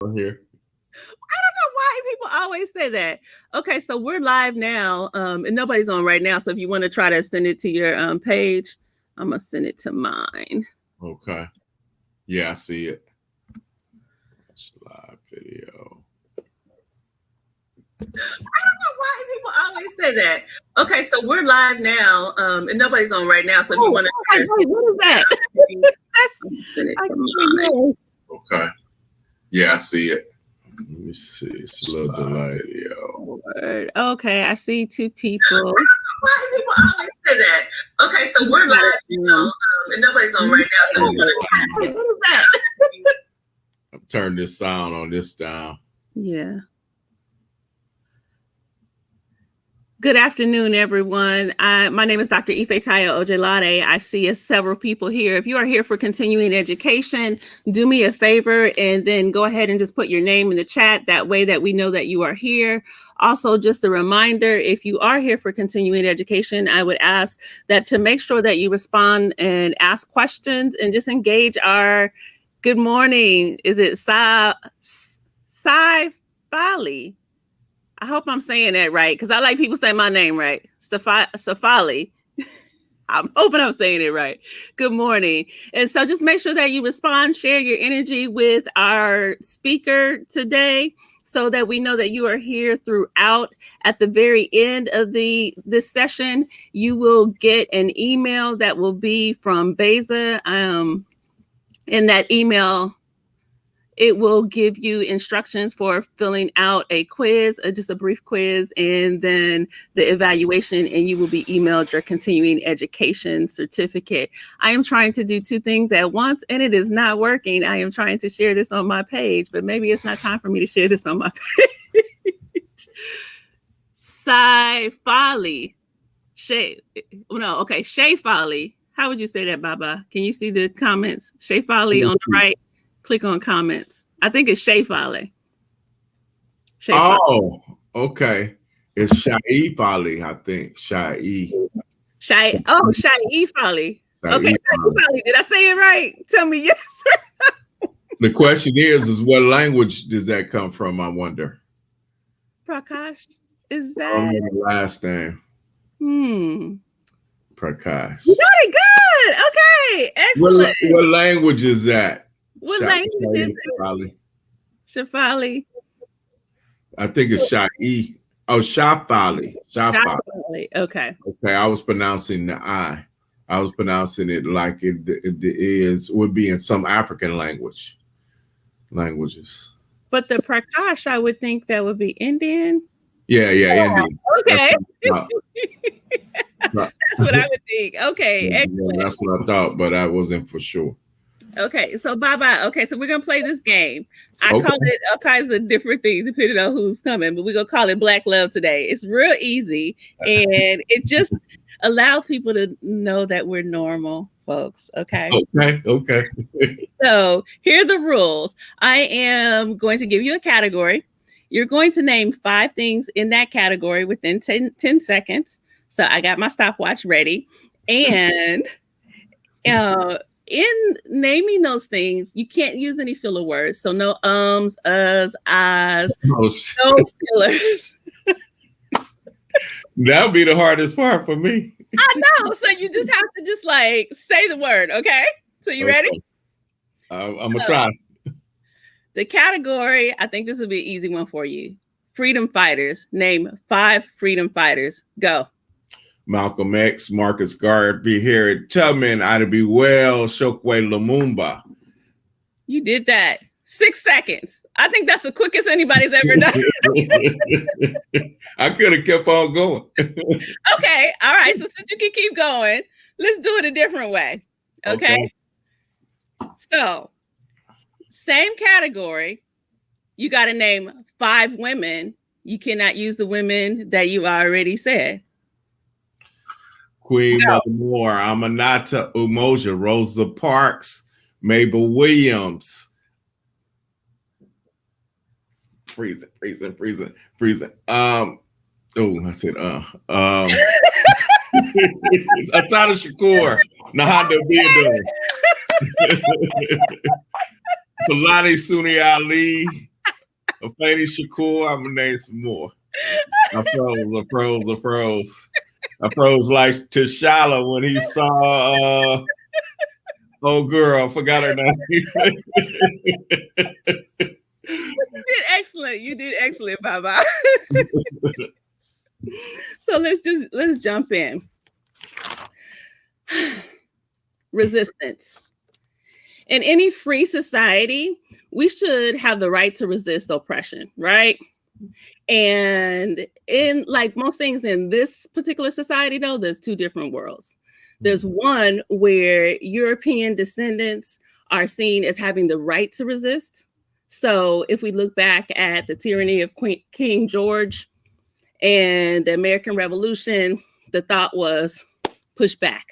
Here. I don't know why people always say that. Okay, so we're live now, and nobody's on right now. So if you want to try to send it to your page, I'm gonna send it to mine. Okay. Yeah, I see it. Live video. I don't know why people always say that. Okay, so we're live now, and nobody's on right now. So if you want to try to what is that? send it to mine. Okay. Yeah, I see it. Let me see. It's a little delay. Okay, I see two people. Why people always say that? Okay, so we're live now, and nobody's on right now. So what is that? I've turned this sound on this down. Yeah. Good afternoon, everyone. My name is Dr. Ifetayo Ojelade. I see several people here. If you are here for continuing education, do me a favor and then go ahead and just put your name in the chat. That way that we know that you are here. Also, just a reminder, if you are here for continuing education, I would ask that to make sure that you respond and ask questions and just engage our good morning. Is it Safali? I hope I'm saying that right, because I like people say my name right. Safali. I'm hoping I'm saying it right. Good morning. And so just make sure that you respond, share your energy with our speaker today so that we know that you are here throughout. At the very end of this session, you will get an email that will be from Beza. In that email, it will give you instructions for filling out a quiz, just a brief quiz, and then the evaluation, and you will be emailed your continuing education certificate. I am trying to do two things at once, and it is not working. I am trying to share this on my page, but maybe it's not time for me to share this on my page. Shefali. Shefali. How would you say that, Baba? Can you see the comments? Shefali on the right. Click on comments. I think it's Shefali. Oh, okay. It's Shefali, I think. Shefali. Shefali. Okay, Shefali. Did I say it right? Tell me yes. The question is what language does that come from, I wonder? Prakash, is that the last name? Prakash. You got it good. Okay, excellent. What language is that? What language is it? Shefali. I think it's Shai. Oh, Shefali. Shefali. Okay. Okay, I was pronouncing the I. I was pronouncing it like it would be in some African languages. But the Prakash, I would think that would be Indian. Yeah, Indian. Okay. That's what I would think. Okay, excellent. That's what I thought, but I wasn't for sure. Okay, so Baba. Okay, so we're gonna play this game. I call it all kinds of different things depending on who's coming, but we're gonna call it Black Love today. It's real easy, and it just allows people to know that we're normal folks. Okay. Okay. So here are the rules. I am going to give you a category. You're going to name 5 things in that category within 10 seconds. So I got my stopwatch ready, and in naming those things, you can't use any filler words. So no ums, uhs, ahs, no fillers. That'll be the hardest part for me. I know. So you just have to just like say the word. Okay. So you ready? I'm going to try. The category, I think this will be an easy one for you. Freedom fighters. Name 5 freedom fighters. Go. Malcolm X, Marcus Garvey, Harriet Tubman, Ida B. Wells, Chokwe Lumumba. You did that. 6 seconds. I think that's the quickest anybody's ever done. I could have kept on going. Okay. All right. So since you can keep going, let's do it a different way. Okay. So same category. You got to name 5 women. You cannot use the women that you already said. Queen Mother Moore, Aminata Umoja, Rosa Parks, Mabel Williams. Freezing. I said Asada Shakur, Nahanda Biyadun. Fulani Suni Ali, Afeni Shakur. I'm gonna name some more. I froze. I froze like T'Challa when he saw old girl. I forgot her name. You did excellent, Baba. So let's jump in. Resistance. In any free society, we should have the right to resist oppression, right? And in like most things in this particular society, though, there's two different worlds. There's one where European descendants are seen as having the right to resist. So if we look back at the tyranny of King George and the American Revolution, the thought was push back.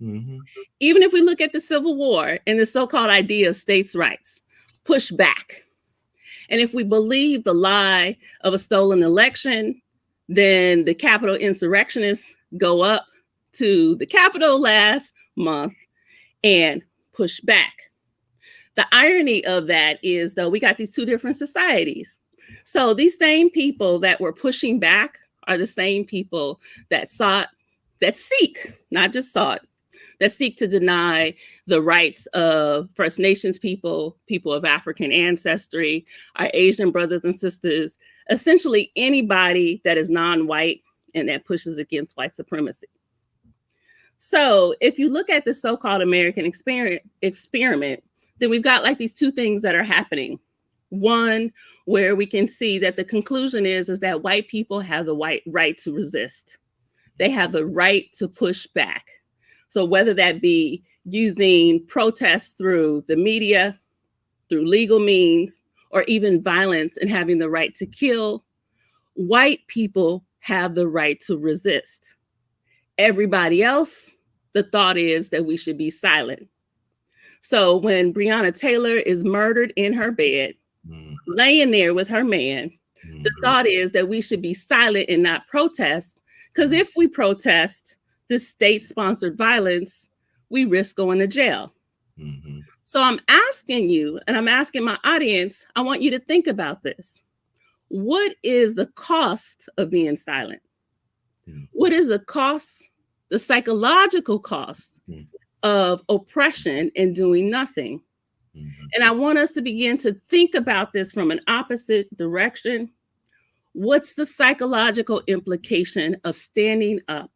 Mm-hmm. Even if we look at the Civil War and the so-called idea of states' rights, push back. And if we believe the lie of a stolen election, then the Capitol insurrectionists go up to the Capitol last month and push back. The irony of that is, though, we got these two different societies. So these same people that were pushing back are the same people that seek, not just sought, that seek to deny the rights of First Nations people, people of African ancestry, our Asian brothers and sisters, essentially anybody that is non-white and that pushes against white supremacy. So if you look at the so-called American experiment, then we've got like these two things that are happening. One, where we can see that the conclusion is that white people have the right to resist. They have the right to push back. So whether that be using protests through the media, through legal means, or even violence and having the right to kill, white people have the right to resist. Everybody else, the thought is that we should be silent. So when Breonna Taylor is murdered in her bed, laying there with her man, the thought is that we should be silent and not protest, because if we protest this state-sponsored violence, we risk going to jail. Mm-hmm. So I'm asking you, and I'm asking my audience, I want you to think about this. What is the cost of being silent? Mm-hmm. What is the cost, the psychological cost of oppression and doing nothing? Mm-hmm. And I want us to begin to think about this from an opposite direction. What's the psychological implication of standing up,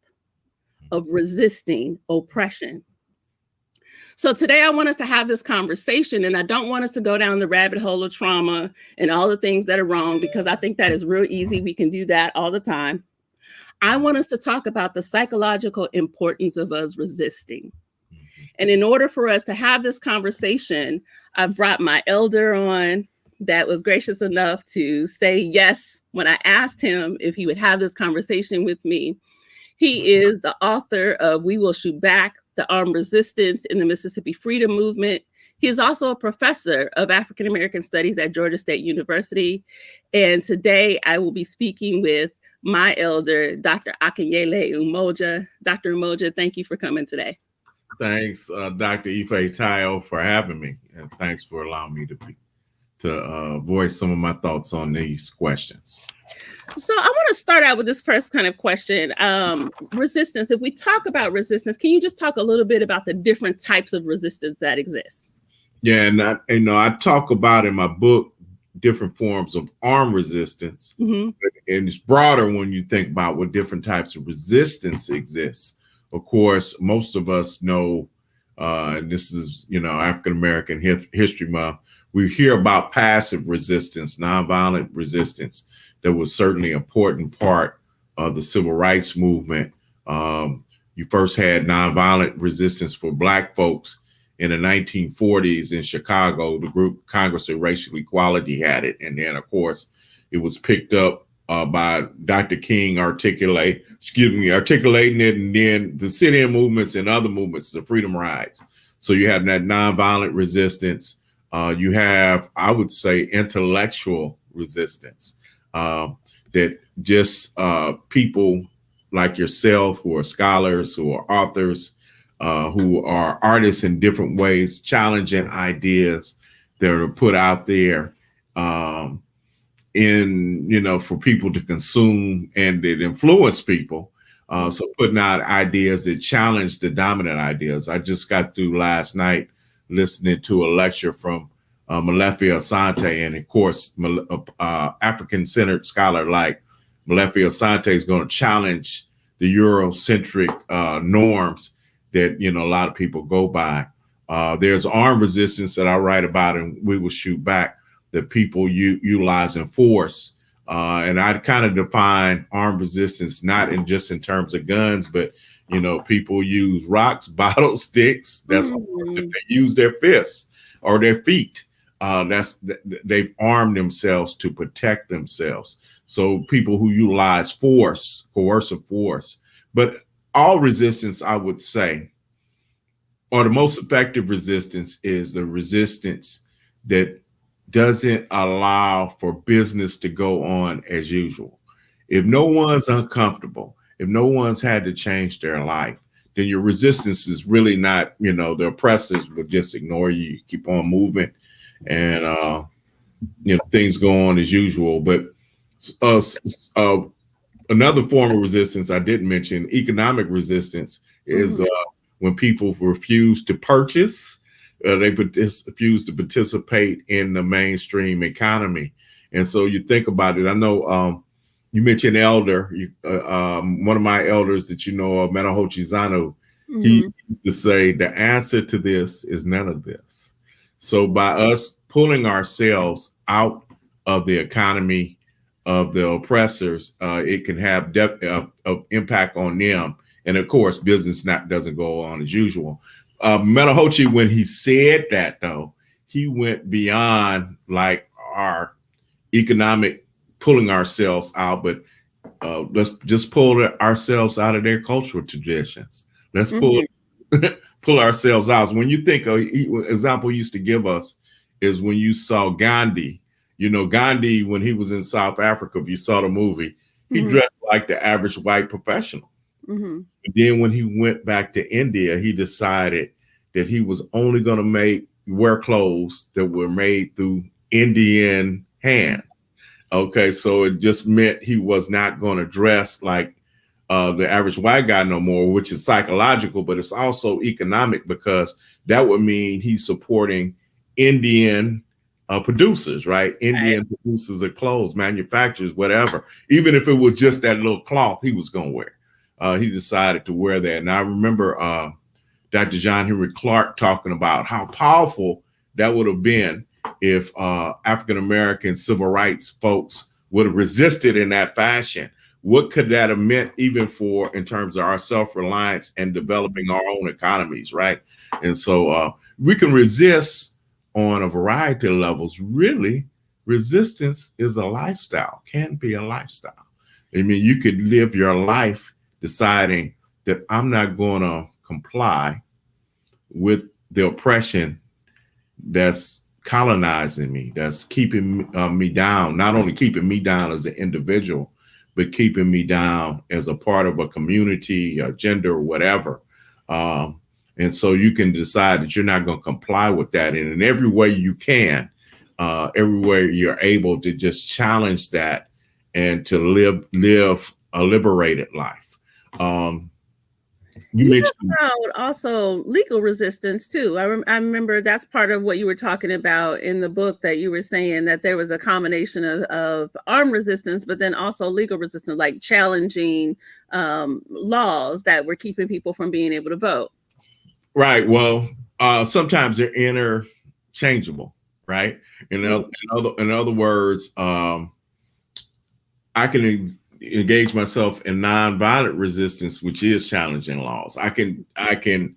of resisting oppression? So today I want us to have this conversation, and I don't want us to go down the rabbit hole of trauma and all the things that are wrong, because I think that is real easy. We can do that all the time. I want us to talk about the psychological importance of us resisting. And in order for us to have this conversation, I've brought my elder on that was gracious enough to say yes when I asked him if he would have this conversation with me. He is the author of We Will Shoot Back, The Armed Resistance in the Mississippi Freedom Movement. He is also a professor of African American Studies at Georgia State University. And today I will be speaking with my elder, Dr. Akinyele Umoja. Dr. Umoja, thank you for coming today. Thanks, Dr. Ifetayo, for having me. And thanks for allowing me to voice some of my thoughts on these questions. So I want to start out with this first kind of question. Resistance. If we talk about resistance, can you just talk a little bit about the different types of resistance that exist? Yeah, and I talk about in my book different forms of armed resistance, and it's broader when you think about what different types of resistance exists. Of course, most of us know, and this is African American History Month. We hear about passive resistance, nonviolent resistance. That was certainly an important part of the civil rights movement. You first had nonviolent resistance for Black folks in the 1940s in Chicago. The group Congress of Racial Equality had it. And then, of course, it was picked up by Dr. King articulating it, and then the sit-in movements and other movements, the freedom rides. So you have that nonviolent resistance. You have, I would say, intellectual resistance. That just people like yourself who are scholars, who are authors, who are artists in different ways, challenging ideas that are put out there for people to consume, and that influence people. So putting out ideas that challenge the dominant ideas. I just got through last night listening to a lecture from Molefi Asante, and of course, African-centered scholar like Molefi Asante is going to challenge the Eurocentric norms that a lot of people go by. There's armed resistance that I write about, and we will shoot back, that people utilizing force. And I kind of define armed resistance not just in terms of guns, but people use rocks, bottles, sticks. That's they use their fists or their feet. They've armed themselves to protect themselves. So people who utilize force, coercive force, but all resistance, I would say, or the most effective resistance is the resistance that doesn't allow for business to go on as usual. If no one's uncomfortable, if no one's had to change their life, then your resistance is really not, the oppressors will just ignore you, keep on moving, and things go on as usual. But another form of resistance I didn't mention, economic resistance, is when people refuse to purchase, they refuse to participate in the mainstream economy. And so you think about it. I know you mentioned elder, one of my elders that Manahochi Zano, he used to say the answer to this is none of this. So by us pulling ourselves out of the economy of the oppressors, it can have impact on them. And of course, business doesn't go on as usual. Manahochi, when he said that, though, he went beyond like our economic pulling ourselves out, but let's just pull ourselves out of their cultural traditions. Let's pull ourselves out. So when you think of example he used to give us is when you saw Gandhi. Gandhi, when he was in South Africa, if you saw the movie, he dressed like the average white professional. But then when he went back to India, he decided that he was only going to wear clothes that were made through Indian hands. Okay, so it just meant he was not going to dress like the average white guy no more, which is psychological, but it's also economic, because that would mean he's supporting Indian producers, right? Indian producers of clothes, manufacturers, whatever. Even if it was just that little cloth he was going to wear. He decided to wear that. And I remember Dr. John Henry Clark talking about how powerful that would have been if African-American civil rights folks would have resisted in that fashion. What could that have meant even in terms of our self-reliance and developing our own economies, right? And so we can resist on a variety of levels. Really, resistance is a lifestyle, can be a lifestyle. I mean, you could live your life deciding that I'm not going to comply with the oppression that's colonizing me, that's keeping me down, not only keeping me down as an individual, but keeping me down as a part of a community, a gender, or whatever. And so you can decide that you're not going to comply with that. And in every way you can, everywhere you're able to just challenge that and to live a liberated life. You talked about also legal resistance too. I remember that's part of what you were talking about in the book, that you were saying that there was a combination of armed resistance, but then also legal resistance, like challenging laws that were keeping people from being able to vote. Right. Well, sometimes they're interchangeable, right? In other words, I can engage myself in nonviolent resistance, which is challenging laws. I can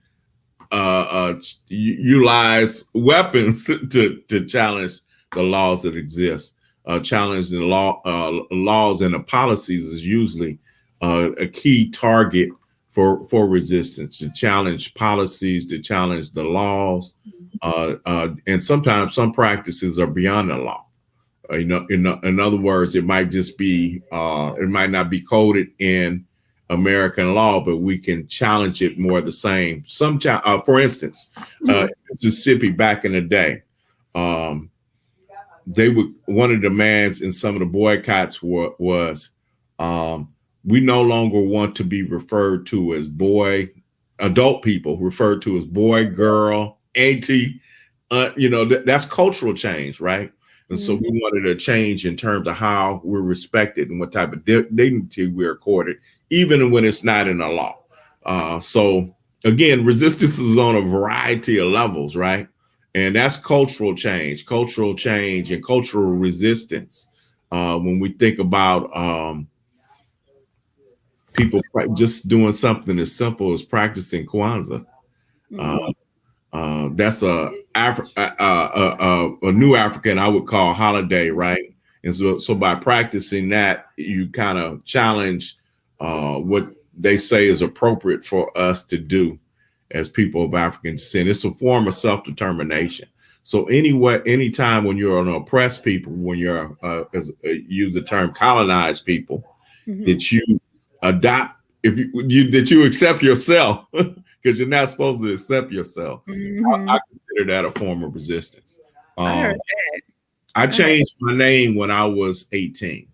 utilize weapons to challenge the laws that exist. Challenging the laws and the policies is usually a key target for resistance, to challenge policies, to challenge the laws, and sometimes some practices are beyond the law. In other words, it might just be, it might not be coded in American law, but we can challenge it more the same. For instance, Mississippi back in the day, they would, one of the demands in some of the boycotts was we no longer want to be referred to as boy, adult people referred to as boy, girl, auntie. That's cultural change, right? And so we wanted a change in terms of how we're respected and what type of dignity we're accorded, even when it's not in the law. So again, resistance is on a variety of levels, right? And that's cultural change and cultural resistance. When we think about people just doing something as simple as practicing Kwanzaa, that's a new African, I would call, holiday, right? And so by practicing that, you kind of challenge what they say is appropriate for us to do as people of African descent. It's a form of self-determination. So anytime when you're an oppressed people, when you're use the term colonized people, that you adopt, that you accept yourself, because you're not supposed to accept yourself. I consider that a form of resistance. I changed my name when I was 18.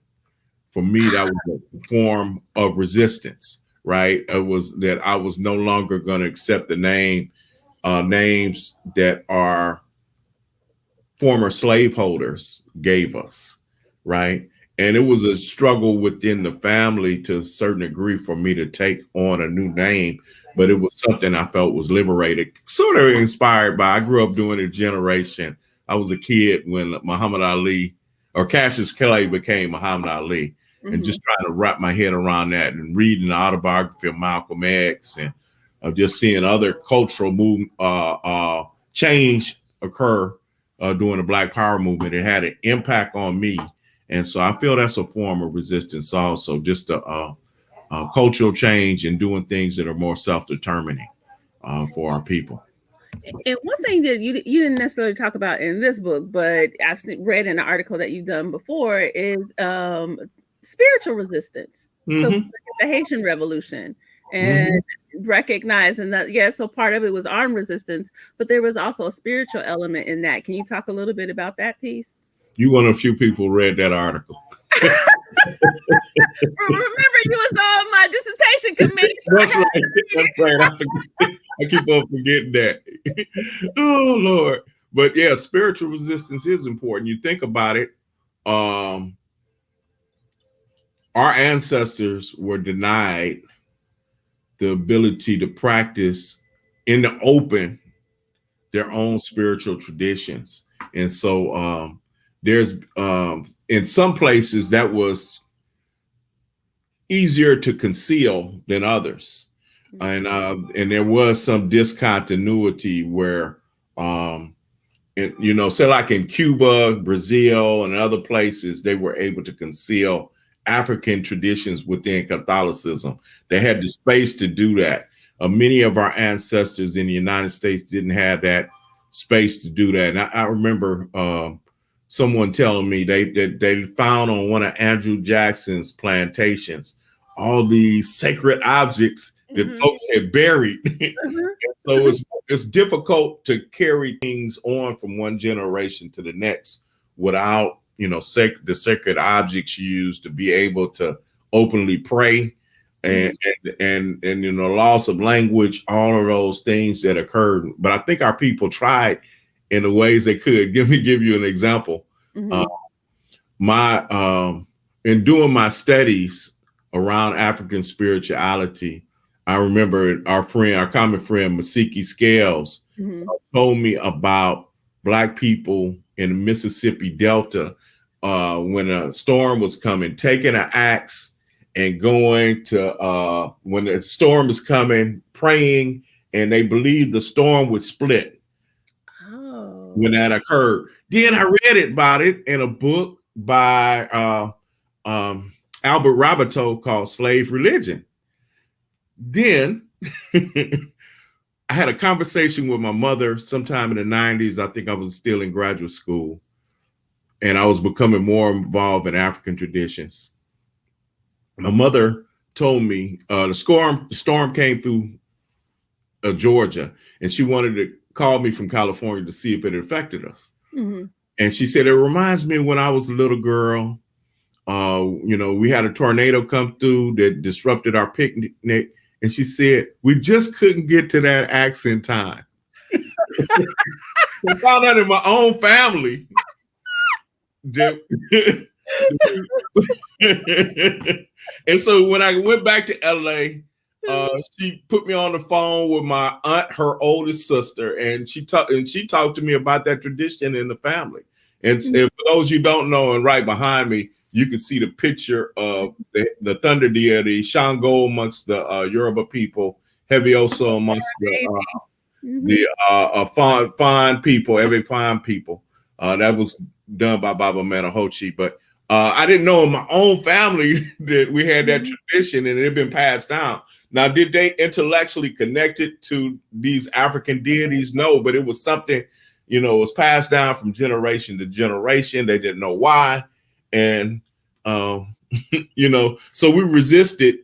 For me, that was a form of resistance, right? It was that I was no longer going to accept the names that our former slaveholders gave us, right? And it was a struggle within the family to a certain degree for me to take on a new name, but it was something I felt was liberated, sort of inspired by, I grew up during a generation. I was a kid when Muhammad Ali or Cassius Clay became Muhammad Ali, and just trying to wrap my head around that and reading the autobiography of Malcolm X and just seeing other cultural change occur during the Black Power movement. It had an impact on me. And so I feel that's a form of resistance also, just a cultural change and doing things that are more self-determining for our people. And one thing that you didn't necessarily talk about in this book, but I've read in an article that you've done before, is spiritual resistance. So the Haitian Revolution, and recognizing that, so part of it was armed resistance, but there was also a spiritual element in that. Can you talk a little bit about that piece? You one of the few people read that article. Remember, you was on my dissertation committee. So That's right. I keep on forgetting that. Oh, Lord. But yeah, spiritual resistance is important. You think about it. Our ancestors were denied the ability to practice in the open their own spiritual traditions. And so there's in some places that was easier to conceal than others. And there was some discontinuity where, say like in Cuba, Brazil, and other places, they were able to conceal African traditions within Catholicism. They had the space to do that. Many of our ancestors in the United States didn't have that space to do that. And I remember someone telling me they found on one of Andrew Jackson's plantations all these sacred objects that folks had buried. So it's difficult to carry things on from one generation to the next without, the sacred objects used to be able to openly pray and loss of language, all of those things that occurred. But I think our people tried in the ways they could. Let me give you an example. In doing my studies around African spirituality, I remember our common friend, Masiki Scales, told me about Black people in the Mississippi Delta when a storm was coming, taking an axe and going to, when the storm is coming, praying, and they believed the storm would split when that occurred. Then I read about it in a book by Albert Roberto called Slave Religion. Then I had a conversation with my mother sometime in the 90s. I think I was still in graduate school, and I was becoming more involved in African traditions. My mother told me the storm came through Georgia, and she wanted to call me from California to see if it affected us. Mm-hmm. And she said, it reminds me when I was a little girl. We had a tornado come through that disrupted our picnic. And she said, we just couldn't get to that axe in time. I found out in my own family. And so when I went back to LA, she put me on the phone with my aunt, her oldest sister, and she talked to me about that tradition in the family. And for those you don't know, and right behind me, you can see the picture of the thunder deity, Shango amongst the Yoruba people, Hevioso amongst the Fon people, every Fon people. That was done by Baba Manahochi. But I didn't know in my own family that we had that tradition and it had been passed down. Now, did they intellectually connect it to these African deities? No, but it was something, it was passed down from generation to generation. They didn't know why. And, so we resisted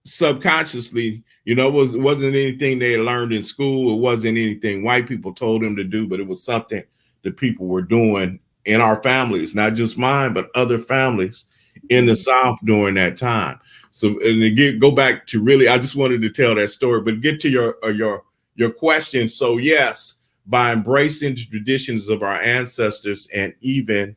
subconsciously. It wasn't anything they learned in school. It wasn't anything white people told them to do, but it was something that people were doing in our families, not just mine, but other families in the South during that time. So, and again, go back to really, I just wanted to tell that story, but get to your question. So yes, by embracing the traditions of our ancestors and even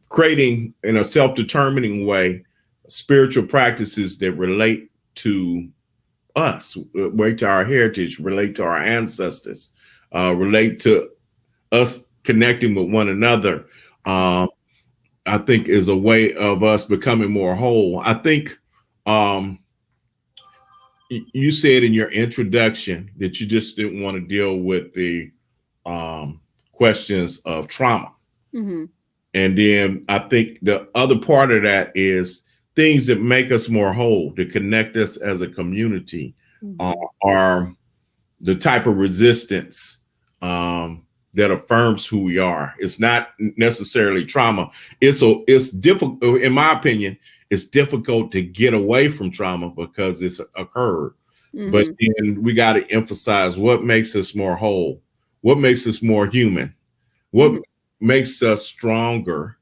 creating in a self-determining way spiritual practices that relate to us, relate to our heritage, relate to our ancestors, relate to us connecting with one another, I think is a way of us becoming more whole. I think you said in your introduction that you just didn't want to deal with the questions of trauma. Mm-hmm. And then I think the other part of that is things that make us more whole, to connect us as a community, are the type of resistance that affirms who we are. It's not necessarily trauma. It's difficult, in my opinion, it's difficult to get away from trauma because it's occurred. But then we got to emphasize what makes us more whole, what makes us more human, what makes us stronger.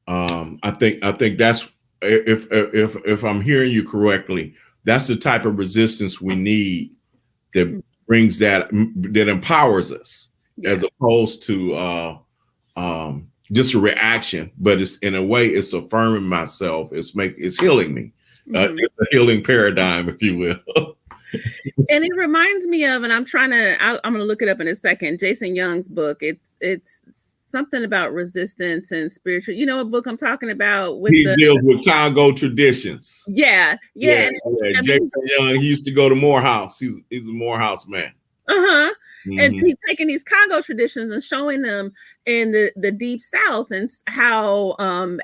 I think that's, if I'm hearing you correctly, that's the type of resistance we need that brings that empowers us, as opposed to just a reaction. But it's in a way, it's affirming myself. It's healing me. It's a healing paradigm, if you will. And it reminds me of, and I'm going to look it up in a second, Jason Young's book. It's something about resistance and spiritual. You know what book I'm talking about? He deals with Congo traditions. Yeah. Jason Young, he used to go to Morehouse. He's a Morehouse man. And he's taking these Congo traditions and showing them in the deep South, and how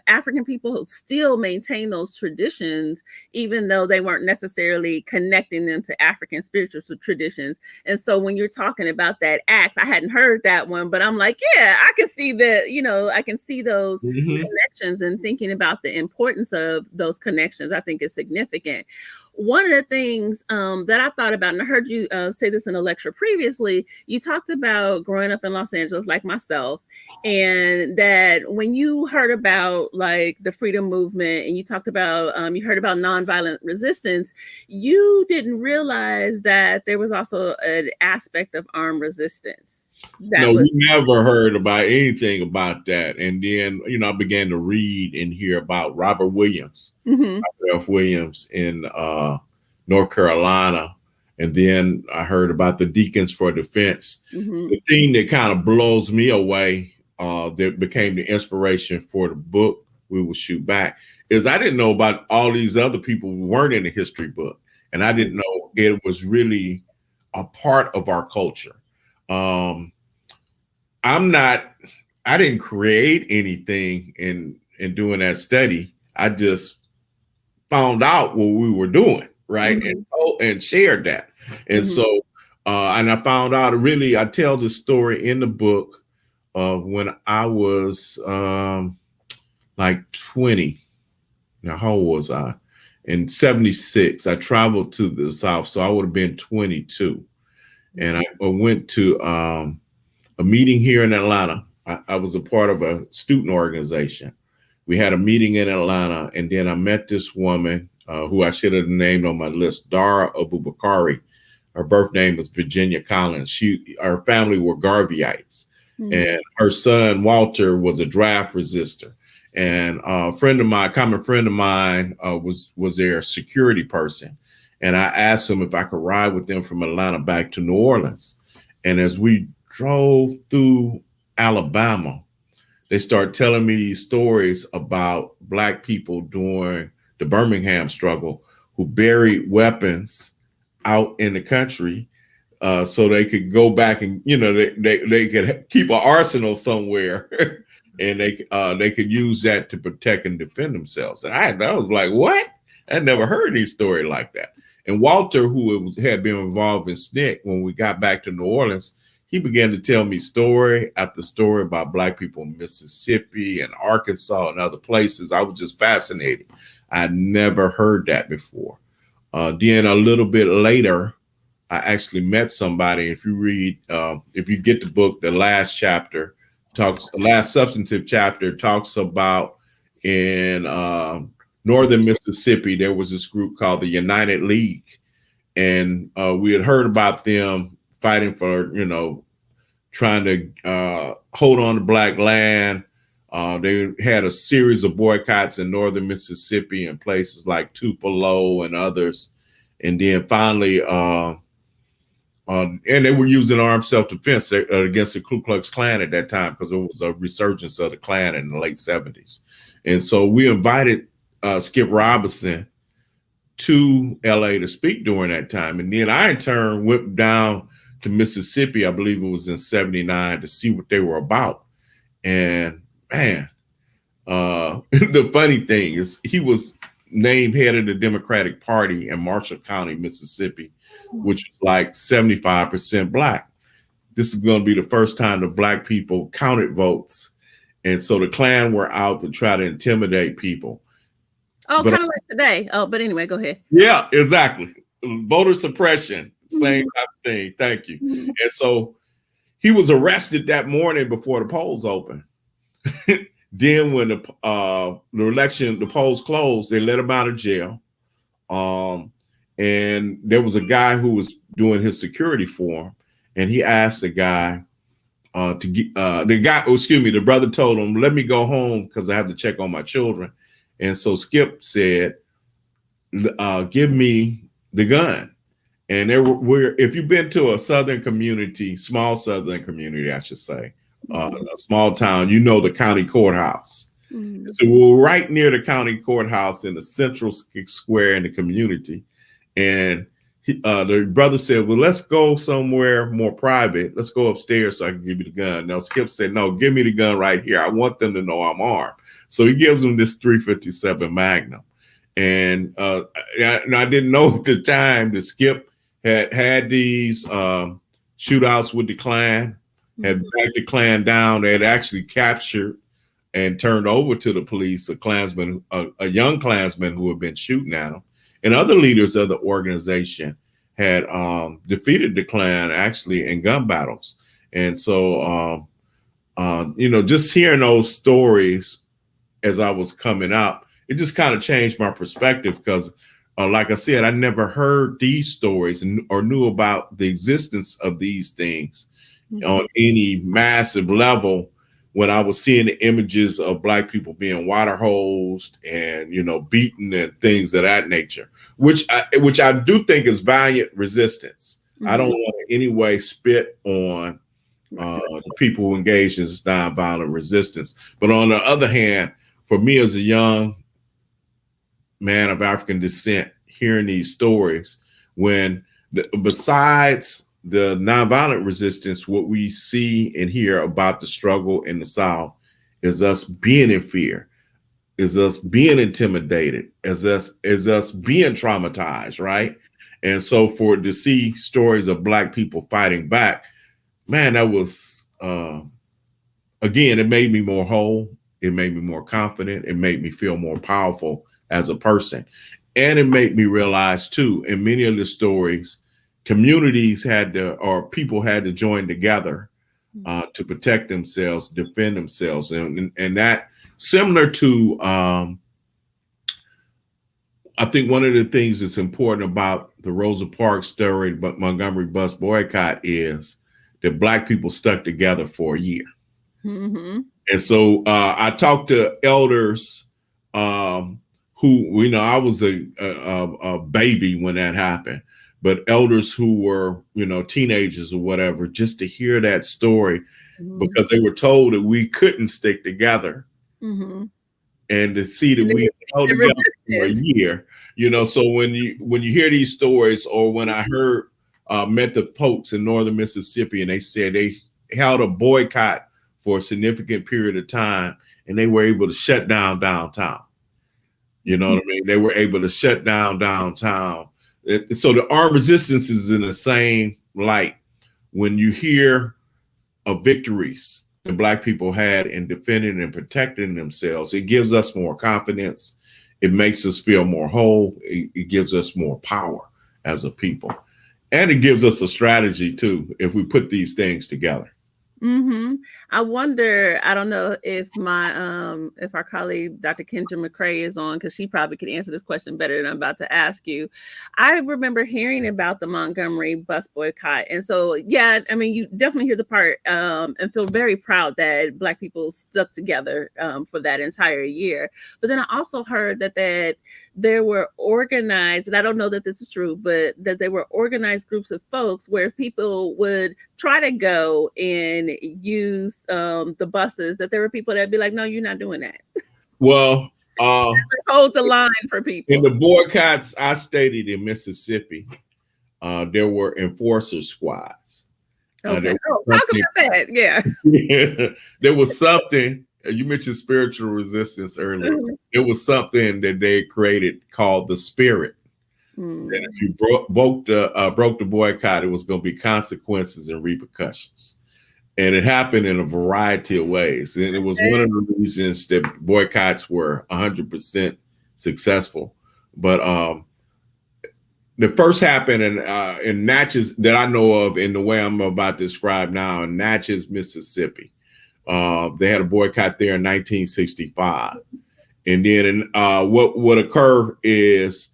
African people still maintain those traditions, even though they weren't necessarily connecting them to African spiritual traditions. And so when you're talking about that axe, I hadn't heard that one, but I'm like, yeah, I can see that, I can see those connections, and thinking about the importance of those connections, I think is significant. One of the things that I thought about, and I heard you say this in a lecture previously, you talked about growing up in Los Angeles like myself, and that when you heard about like the freedom movement, and you talked about, you heard about nonviolent resistance, you didn't realize that there was also an aspect of armed resistance. We never heard about anything about that. And then, I began to read and hear about Robert Williams, Robert F. Williams in North Carolina. And then I heard about the Deacons for Defense. The thing that kind of blows me away, that became the inspiration for the book We Will Shoot Back, is I didn't know about all these other people who weren't in the history book. And I didn't know it was really a part of our culture. I didn't create anything in doing that study. I just found out what we were doing, right? And shared that. And so, and I found out, I tell the story in the book of when I was like 20. Now, how old was I? In 76, I traveled to the South, so I would have been 22. And I went to a meeting here in Atlanta. I was a part of a student organization. We had a meeting in Atlanta, and then I met this woman who I should have named on my list, Dara Abubakari. Her birth name was Virginia Collins. Her family were Garveyites, and her son Walter was a draft resistor. And a friend of mine, common friend of mine, was their security person. And I asked him if I could ride with them from Atlanta back to New Orleans. And as we drove through Alabama, they started telling me these stories about Black people during the Birmingham struggle who buried weapons out in the country so they could go back and, they could keep an arsenal somewhere and they could use that to protect and defend themselves. And I was like, what? I never heard any story like that. And Walter, who had been involved in SNCC, when we got back to New Orleans, he began to tell me story after story about Black people in Mississippi and Arkansas and other places. I was just fascinated. I never heard that before. Then a little bit later, I actually met somebody. If you read, if you get the book, the last substantive chapter talks about in northern Mississippi, there was this group called the United League. And we had heard about them fighting for, trying to hold on to Black land. They had a series of boycotts in northern Mississippi and places like Tupelo and others. And then finally, and they were using armed self-defense against the Ku Klux Klan at that time because it was a resurgence of the Klan in the late 70s. And so we invited Skip Robinson to LA to speak during that time. And then I in turn went down to Mississippi, I believe it was in 79, to see what they were about. And man, the funny thing is he was named head of the Democratic Party in Marshall County, Mississippi, which was like 75% Black. This is going to be the first time the Black people counted votes. And so the Klan were out to try to intimidate people. Oh, kind of like today. Oh, but anyway, go ahead. Yeah, exactly. Voter suppression, same type of thing. Thank you. And so he was arrested that morning before the polls opened. Then when the polls closed, they let him out of jail. And there was a guy who was doing his security for him, and he asked the guy the brother told him, let me go home because I have to check on my children. And so Skip said, give me the gun. And if you've been to a Southern community, small Southern community, I should say, a small town, the county courthouse. So we were right near the county courthouse in the central square in the community. And the brother said, well, let's go somewhere more private. Let's go upstairs so I can give you the gun. Now Skip said, no, give me the gun right here. I want them to know I'm armed. So he gives him this .357 Magnum. And I didn't know at the time that Skip had these shootouts with the Klan, had backed the Klan down. They had actually captured and turned over to the police a young Klansman who had been shooting at him. And other leaders of the organization had defeated the Klan actually in gun battles. And so, just hearing those stories as I was coming up, it just kind of changed my perspective because, like I said, I never heard these stories or knew about the existence of these things on any massive level when I was seeing the images of Black people being water hosed and, beaten and things of that nature, which I do think is valiant resistance. I don't want to in any way spit on the people who engage in this nonviolent resistance. But on the other hand, for me as a young man of African descent, hearing these stories, besides the nonviolent resistance, what we see and hear about the struggle in the South is us being in fear, is us being intimidated, is us being traumatized, right? And so to see stories of Black people fighting back, man, that was, again, it made me more whole. It made me more confident. It made me feel more powerful as a person. And it made me realize too, in many of the stories communities had to, or people had to join together to protect themselves, defend themselves. And that similar to, I think one of the things that's important about the Rosa Parks story, but Montgomery bus boycott, is that Black people stuck together for a year. Mm-hmm. And so I talked to elders who, you know, I was a baby when that happened, but elders who were, you know, teenagers or whatever, just to hear that story, because they were told that we couldn't stick together. And to see that we held together for a year, you know. So when you hear these stories, or when I met the folks in northern Mississippi, and they said they held a boycott for a significant period of time, and they were able to shut down downtown. You know what I mean? They were able to shut down downtown. So the armed resistance is in the same light. When you hear of victories that Black people had in defending and protecting themselves, it gives us more confidence. It makes us feel more whole. It gives us more power as a people. And it gives us a strategy too, if we put these things together. I wonder, I don't know if if our colleague Dr. Kendra McCrae is on, because she probably could answer this question better than I'm about to ask you. I remember hearing about the Montgomery bus boycott. And so, yeah, I mean, you definitely hear the part and feel very proud that Black people stuck together for that entire year. But then I also heard that there were organized, and I don't know that this is true, but that there were organized groups of folks where people would try to go and use the buses, that there were people that'd be like, no, you're not doing that. Well, hold the line for people. In the boycotts I stated in Mississippi, there were enforcer squads. Okay. Talk about that. Yeah. There was something, you mentioned spiritual resistance earlier. There was something that they created called the spirit. And if you broke the boycott, it was going to be consequences and repercussions. And it happened in a variety of ways. And it was one of the reasons that boycotts were 100% successful. But the first happened in Natchez, that I know of, in the way I'm about to describe now, in Natchez, Mississippi. They had a boycott there in 1965. And then what would occur is,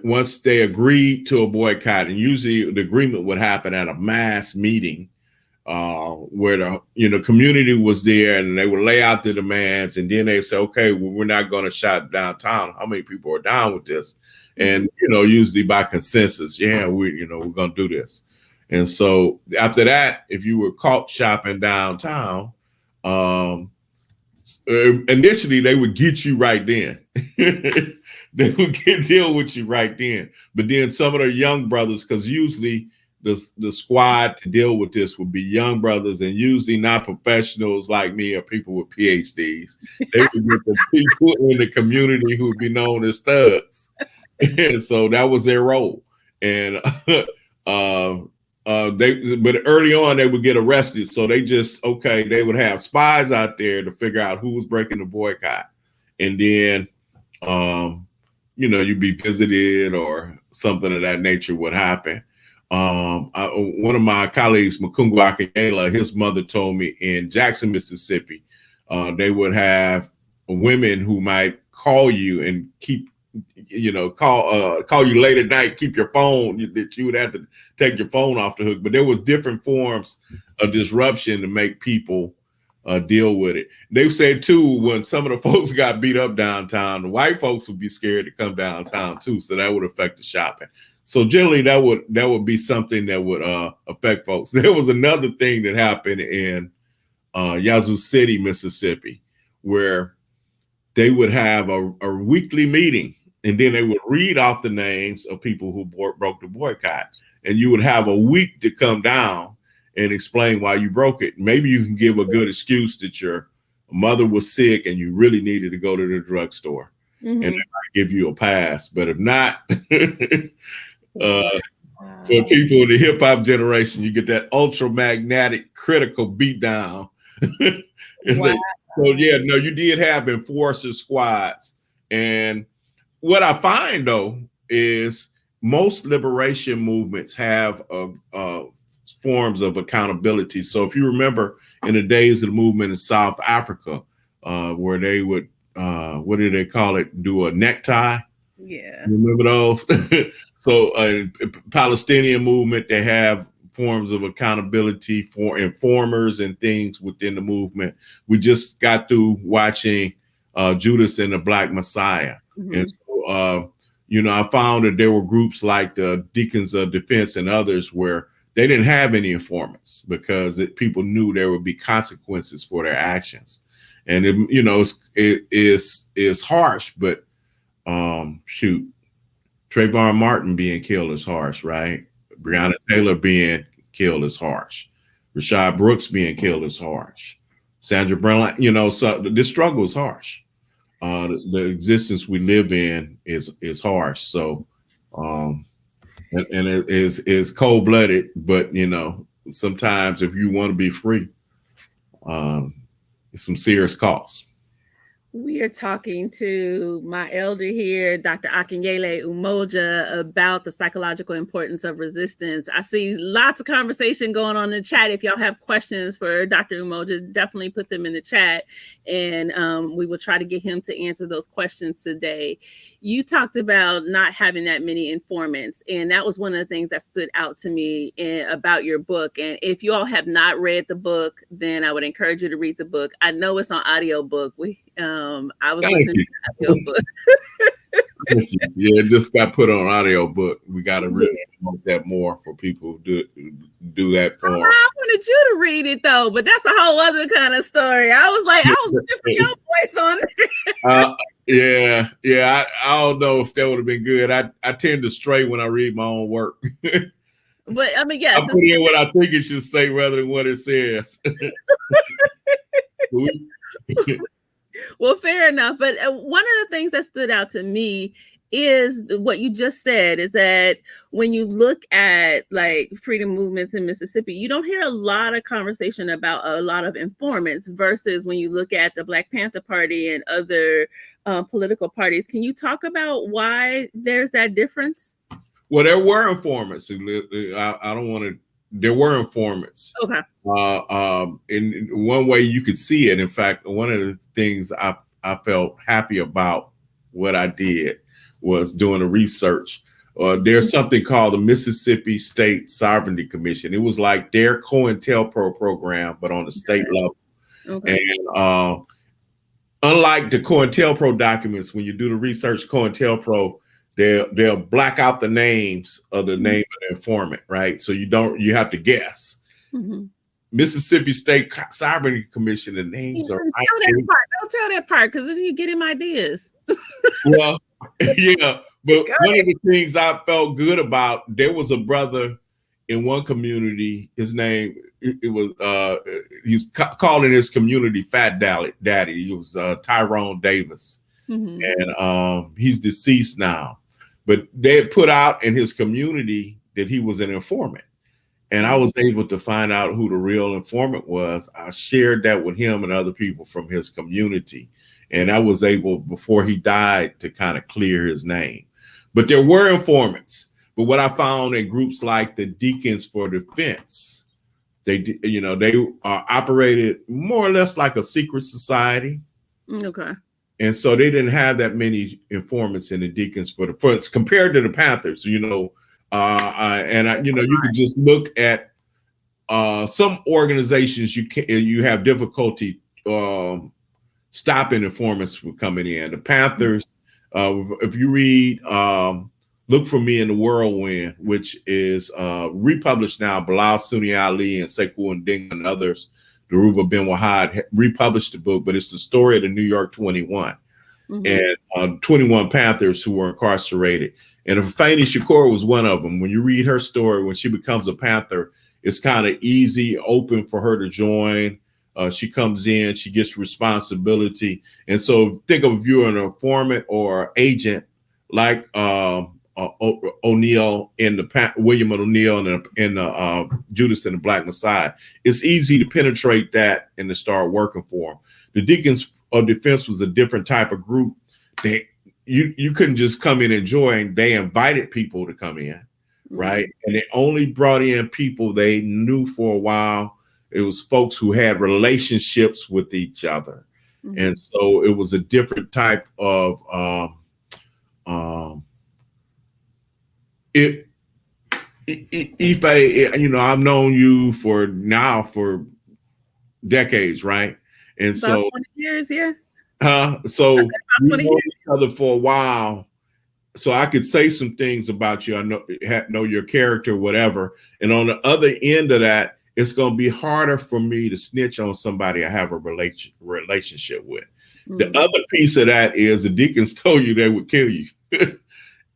once they agreed to a boycott, and usually the agreement would happen at a mass meeting, where the community was there, and they would lay out the demands, and then they say, okay, well, we're not going to shut downtown. How many people are down with this? And usually by consensus, yeah, we're going to do this. And so after that, if you were caught shopping downtown, initially they would get you right then. They would deal with you right then. But then some of the young brothers, because usually the squad to deal with this would be young brothers, and usually not professionals like me or people with PhDs. They would get the people in the community who would be known as thugs. And so that was their role. And but early on they would get arrested. So they would have spies out there to figure out who was breaking the boycott. And then you'd be visited, or something of that nature would happen. One of my colleagues, Makungu Akinyele, his mother told me in Jackson, Mississippi, they would have women who might call you and call you late at night, keep your phone, that you would have to take your phone off the hook. But there was different forms of disruption to make people deal with it. They said too, when some of the folks got beat up downtown, the white folks would be scared to come downtown too. So that would affect the shopping. So generally that would be something that would affect folks. There was another thing that happened in Yazoo City, Mississippi, where they would have a weekly meeting, and then they would read off the names of people who broke the boycott. And you would have a week to come down and explain why you broke it. Maybe you can give a good excuse that your mother was sick and you really needed to go to the drugstore, and they might give you a pass. But if not, for people in the hip hop generation, you get that ultramagnetic critical beatdown. So yeah, no, you did have enforcer squads. And what I find though is most liberation movements have forms of accountability. So if you remember in the days of the movement in South Africa, where they would, what do they call it? Do a necktie. Yeah. Remember those? So Palestinian movement, they have forms of accountability for informers and things within the movement. We just got through watching Judas and the Black Messiah. Mm-hmm. And so, I found that there were groups like the Deacons of Defense and others where they didn't have any informants because people knew there would be consequences for their actions. And, it is harsh, but shoot, Trayvon Martin being killed is harsh, right? Breonna Taylor being killed is harsh. Rashad Brooks being killed is harsh. Sandra Brown, so this struggle is harsh. The existence we live in is harsh. So, and it is cold-blooded, but sometimes if you want to be free, it's some serious costs. We are talking to my elder here, Dr. Akinyele Umoja, about the psychological importance of resistance. I see lots of conversation going on in the chat. If y'all have questions for Dr. Umoja, definitely put them in the chat, and we will try to get him to answer those questions today. You talked about not having that many informants, and that was one of the things that stood out to me about your book. And if you all have not read the book, then I would encourage you to read the book. I know it's on audiobook. I was listening to the audiobook. Yeah, it just got put on audiobook. We got to really promote that more for people who do that for them. I wanted you to read it though, but that's a whole other kind of story. I was like, I was looking for your voice on it. Yeah. I don't know if that would have been good. I tend to stray when I read my own work. But I mean, yes, I put in what I think it should say rather than what it says. Well, fair enough. But one of the things that stood out to me is what you just said, is that when you look at like freedom movements in Mississippi, you don't hear a lot of conversation about a lot of informants versus when you look at the Black Panther Party and other political parties. Can you talk about why there's that difference? Well, there were informants. I don't want to. There were informants. Okay. In one way you could see it. In fact, one of the things I felt happy about what I did was doing the research. There's something called the Mississippi State Sovereignty Commission. It was like their COINTELPRO program, but on the state level. Okay. And unlike the COINTELPRO documents, when you do the research, COINTELPRO, they'll black out the names of the name of the informant, right? So you have to guess. Mm-hmm. Mississippi State Sovereignty Commission, the names are right. Don't tell that part because then you get him ideas. Well, yeah, but one of the things I felt good about, there was a brother in one community. His name he's calling his community Fat Daddy. He was Tyrone Davis, and he's deceased now. But they had put out in his community that he was an informant. And I was able to find out who the real informant was. I shared that with him and other people from his community. And I was able, before he died, to kind of clear his name. But there were informants. But what I found in groups like the Deacons for Defense, they operated more or less like a secret society. Okay. And so they didn't have that many informants in the Deacons for Defense compared to the Panthers, you could just look at some organizations you have difficulty stopping informants from coming in. The Panthers, if you read Look for Me in the Whirlwind, which is republished now, Bilal Sunni Ali and Sekou Ndinga and others, Daruba Ben Wahad republished the book, but it's the story of the New York 21 and 21 Panthers who were incarcerated. And Afeni Shakur was one of them. When you read her story, when she becomes a Panther, it's kind of easy, open for her to join. She comes in, she gets responsibility. And so think of if you're an informant or agent like O'Neill in the William O'Neill in the Judas and the Black Messiah. It's easy to penetrate that and to start working for them. The Deacons of Defense was a different type of group. you couldn't just come in and join. They invited people to come in, right? And they only brought in people they knew for a while. It was folks who had relationships with each other. And so it was a different type of if I've known you for decades, right? And about so 20 years, yeah. So we 20 know years. each other for a while. So I could say some things about you. I know your character, whatever. And on the other end of that, it's going to be harder for me to snitch on somebody I have a relationship with. The other piece of that is the deacons told you they would kill you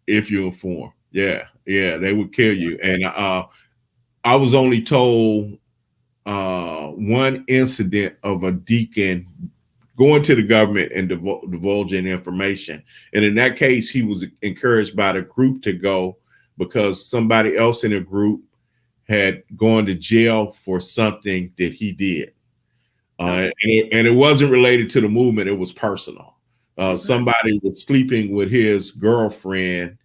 if you inform. Yeah, they would kill you. And I was only told one incident of a deacon going to the government and divulging information. And in that case, he was encouraged by the group to go because somebody else in the group had gone to jail for something that he did. And it wasn't related to the movement. It was personal. Somebody was sleeping with his girlfriend.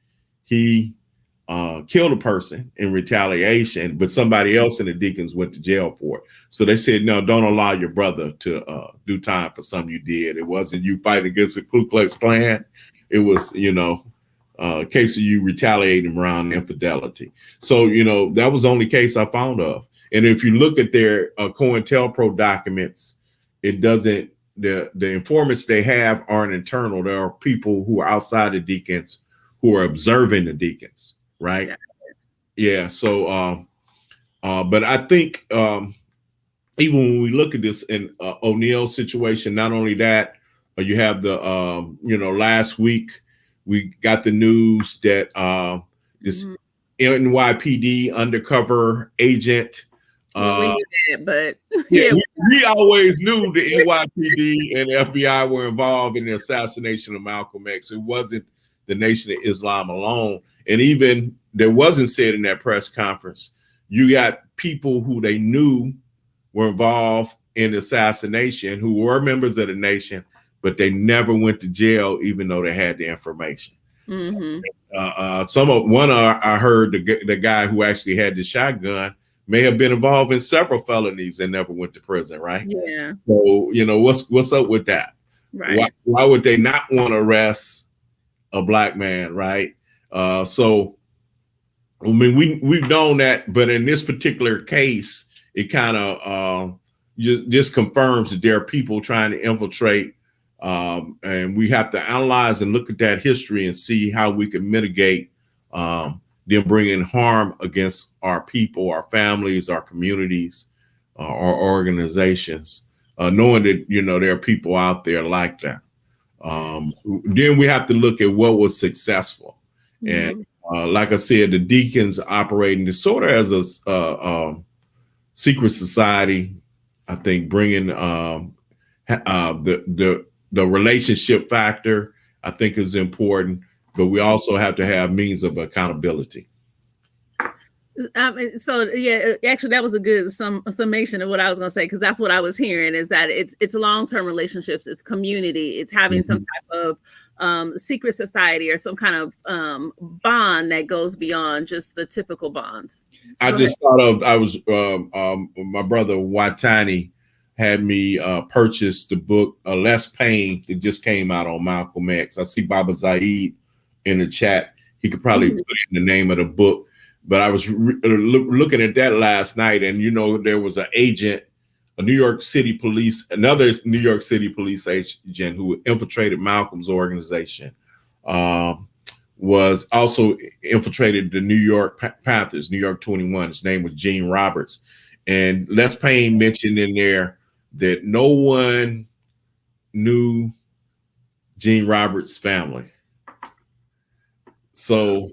He killed a person in retaliation, but somebody else in the deacons went to jail for it. So they said, no, don't allow your brother to do time for something you did. It wasn't you fighting against the Ku Klux Klan. It was, a case of you retaliating around infidelity. So, that was the only case I found of. And if you look at their COINTELPRO documents, it doesn't, the informants they have aren't internal. There are people who are outside the deacons who are observing the deacons. Right. Yeah. So, but I think even when we look at this in O'Neill's situation, not only that, you have the, last week we got the news that this NYPD undercover agent. We knew that, but we always knew the NYPD and the FBI were involved in the assassination of Malcolm X. It wasn't the Nation of Islam alone. And even there wasn't said in that press conference, you got people who they knew were involved in the assassination who were members of the nation, but they never went to jail, even though they had the information. I heard the guy who actually had the shotgun may have been involved in several felonies and never went to prison, right? Yeah. So, what's up with that? Right. Why would they not want to arrest a black man, right? So, I mean, we've known that, but in this particular case, it kind of just confirms that there are people trying to infiltrate, and we have to analyze and look at that history and see how we can mitigate them bringing harm against our people, our families, our communities, our organizations, knowing that there are people out there like that. Then we have to look at what was successful. And like I said, the deacons operating this sort of as a secret society. I think bringing the relationship factor, I think, is important, but we also have to have means of accountability. So yeah, actually that was a good summation of what I was going to say, because that's what I was hearing, is that it's long-term relationships, it's community, it's having some type of secret society or some kind of bond that goes beyond just the typical bonds. I just thought of, my brother Watani had me purchase the book Less Pain that just came out on Malcolm X. I see Baba Zaid in the chat. He could probably put in the name of the book. But I was looking at that last night, and there was an agent, another New York City police agent who infiltrated Malcolm's organization, was also infiltrated the New York Panthers, New York 21. His name was Gene Roberts. And Les Payne mentioned in there that no one knew Gene Roberts' family. So,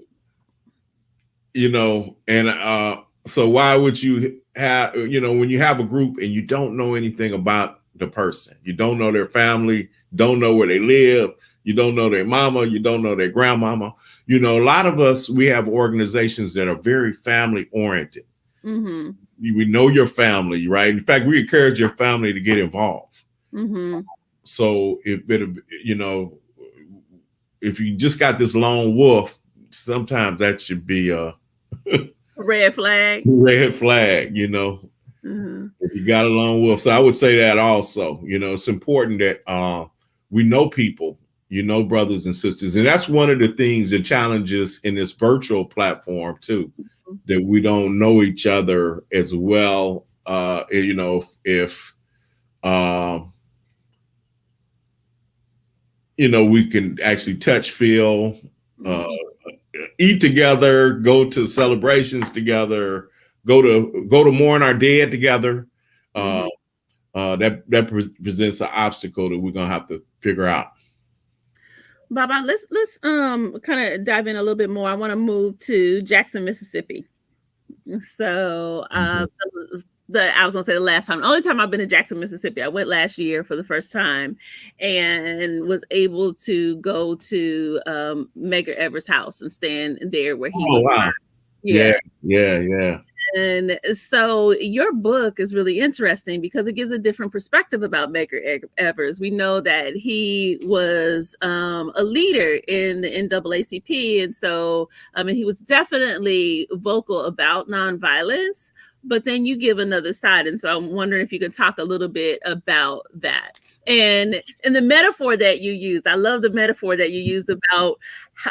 so why would you have, when you have a group and you don't know anything about the person, you don't know their family, don't know where they live, you don't know their mama, you don't know their grandmama. A lot of us, we have organizations that are very family oriented. We know your family, right? In fact, we encourage your family to get involved. So if you just got this lone wolf, sometimes that should be a red flag. Red flag, you know. If you got a lone wolf. So I would say that also, you know, it's important that we know people, you know, brothers and sisters. And that's one of the things, the challenges in this virtual platform too, that we don't know each other as well. You know, if you know, we can actually touch, feel, eat together, go to celebrations together, go to mourn our dead together. That presents an obstacle that we're gonna have to figure out. Baba, let's kind of dive in a little bit more. I want to move to Jackson, Mississippi. So I was gonna say the last time, the only time I've been to Jackson, Mississippi, I went last year for the first time and was able to go to Medgar Evers' house and stand there where he was. Wow. Yeah. And so your book is really interesting because it gives a different perspective about Medgar Evers. We know that he was a leader in the NAACP. And so, I mean, he was definitely vocal about nonviolence, but then you give another side. And so I'm wondering if you can talk a little bit about that. And the metaphor that you used, I love the metaphor that you used about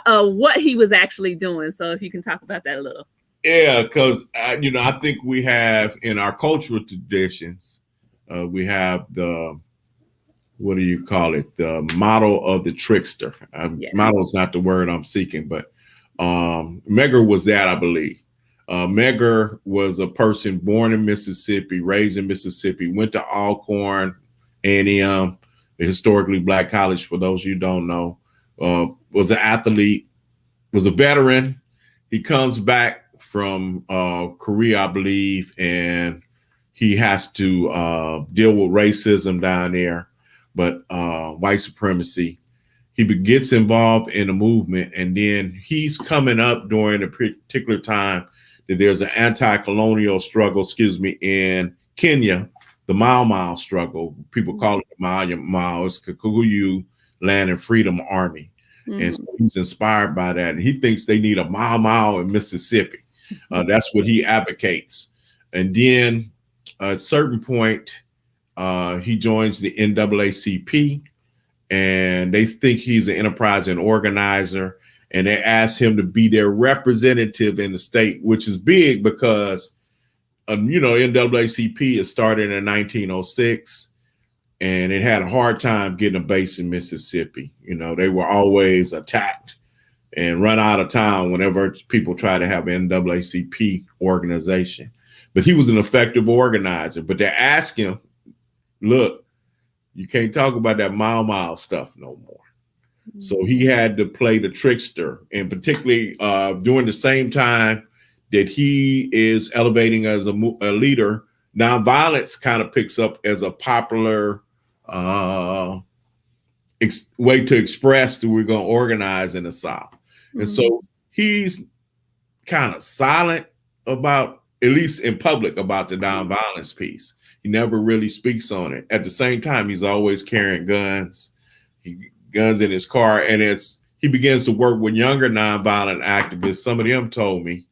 what he was actually doing. So if you can talk about that a little. Yeah, because you know, I think we have in our cultural traditions, we have the, what do you call it? The model of the trickster. Model is not the word I'm seeking, but Medgar was that, I believe. Medgar was a person born in Mississippi, raised in Mississippi, went to Alcorn, A&M, the historically Black college, for those you don't know, was an athlete, was a veteran. He comes back from Korea, I believe, and he has to deal with racism down there, but white supremacy. He gets involved in a movement, and then he's coming up during a particular time that there's an anti-colonial struggle, in Kenya, the Mau Mau struggle. People call it the Mau Mau. It's Kikuyu Land and Freedom Army. And so he's inspired by that. And he thinks they need a Mau Mau in Mississippi. That's what he advocates. And then at a certain point, he joins the NAACP, and they think he's an enterprising organizer. And they ask him to be their representative in the state, which is big because, you know, NAACP is started in 1906. And it had a hard time getting a base in Mississippi. You know, they were always attacked and run out of town whenever people try to have an NAACP organization. But he was an effective organizer. But they asked him, look, you can't talk about that Mau Mau stuff no more. So he had to play the trickster. And particularly during the same time that he is elevating as a leader, nonviolence kind of picks up as a popular way to express that we're going to organize in the South. And so he's kind of silent about, at least in public, about the nonviolence piece. He never really speaks on it. At the same time, he's always carrying guns, guns in his car. And he begins to work with younger nonviolent activists. Some of them told me,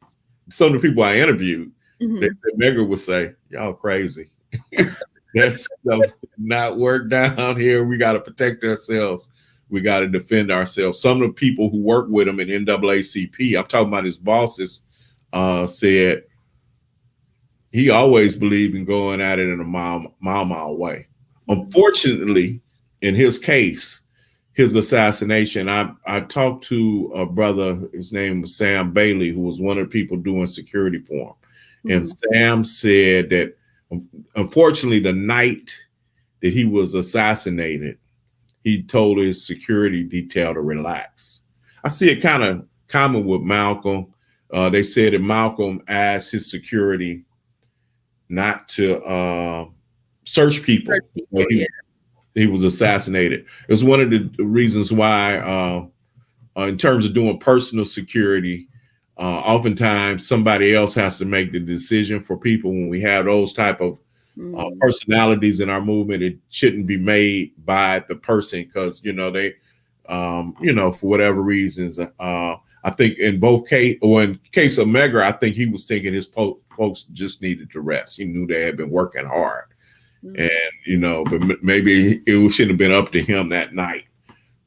some of the people I interviewed, that Medgar would say, y'all crazy. That stuff did not work down here. We got to protect ourselves. We got to defend ourselves. Some of the people who work with him in NAACP, I'm talking about his bosses, said he always believed in going at it in a mile way. Unfortunately, in his case, his assassination, I talked to a brother, his name was Sam Bailey, who was one of the people doing security for him. And Sam said that, unfortunately, the night that he was assassinated, he told his security detail to relax. I see it kind of common with Malcolm. They said that Malcolm asked his security not to search people. He was assassinated. It was one of the reasons why, in terms of doing personal security, oftentimes somebody else has to make the decision for people. When we have those type of personalities in our movement, it shouldn't be made by the person, because, you know, they for whatever reasons. I think in both case, or in case of Megger, I think he was thinking his folks just needed to rest. He knew they had been working hard, and but maybe it shouldn't have been up to him that night,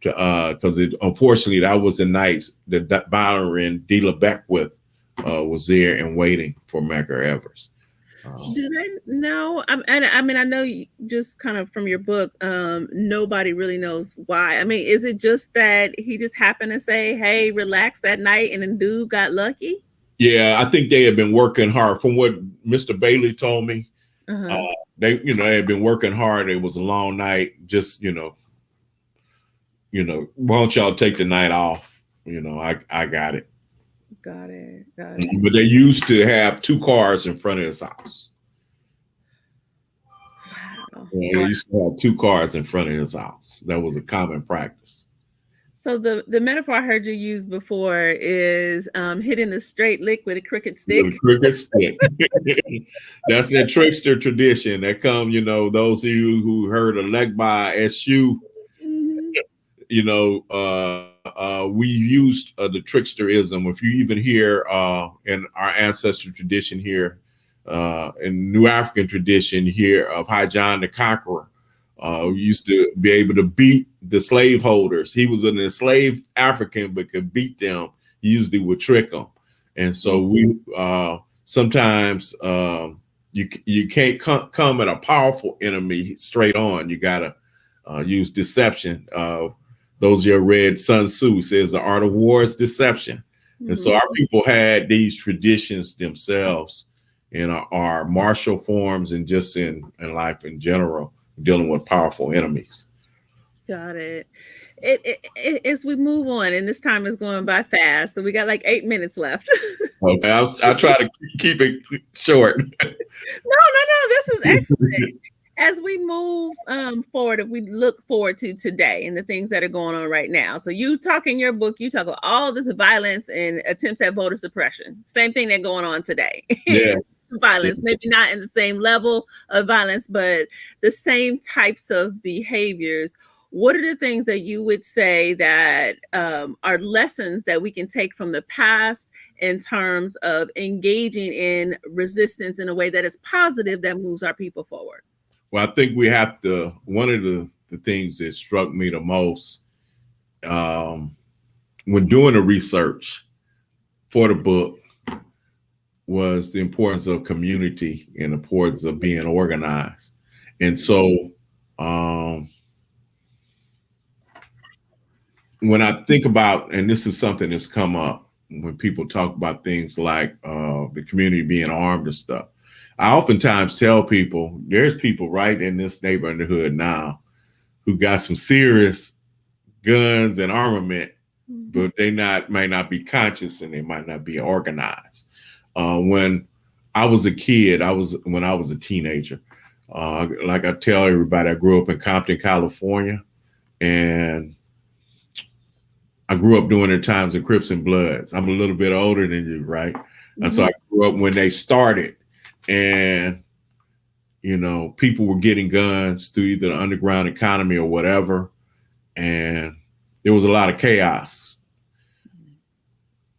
because unfortunately that was the night that Byron Dela Beckwith was there and waiting for Medgar Evers. Do they know? I mean, I know you, just kind of from your book, nobody really knows why. I mean, is it just that he just happened to say, "Hey, relax" that night, and then dude got lucky? Yeah, I think they had been working hard. From what Mr. Bailey told me, they had been working hard. It was a long night. Just why don't y'all take the night off? I got it. Got it. But they used to have 2 cars in front of his house. Wow. Yeah, they used to have 2 cars in front of his house. That was a common practice. So the metaphor I heard you use before is hitting a straight lick with a crooked stick. With a crooked stick. That's that trickster tradition that come, those of you who heard of Legba Eshu, we used the tricksterism. If you even hear in our ancestral tradition here, in New African tradition here of High John the Conqueror, we used to be able to beat the slaveholders. He was an enslaved African, but could beat them. He usually would trick them. And so we sometimes you can't come at a powerful enemy straight on. You gotta use deception. Those you read Sun Tzu says the art of war is deception. And so our people had these traditions themselves in our martial forms and just in life in general, dealing with powerful enemies. Got it. As we move on, and this time is going by fast, so we got like 8 minutes left. Okay, I'll try to keep it short. No, this is excellent. As we move forward, if we look forward to today and the things that are going on right now. So you talk in your book, you talk about all this violence and attempts at voter suppression. Same thing that's going on today. Yeah. Violence, maybe not in the same level of violence, but the same types of behaviors. What are the things that you would say that are lessons that we can take from the past in terms of engaging in resistance in a way that is positive, that moves our people forward? Well, I think we have to, one of the things that struck me the most when doing the research for the book was the importance of community and the importance of being organized. And so when I think about, and this is something that's come up when people talk about things like the community being armed and stuff, I oftentimes tell people there's people right in this neighborhood now who got some serious guns and armament, but they may not be conscious and they might not be organized. When I was a kid, when I was a teenager, like I tell everybody, I grew up in Compton, California, and I grew up during the times of Crips and Bloods. I'm a little bit older than you, right? And so I grew up when they started. And, people were getting guns through either the underground economy or whatever. And there was a lot of chaos.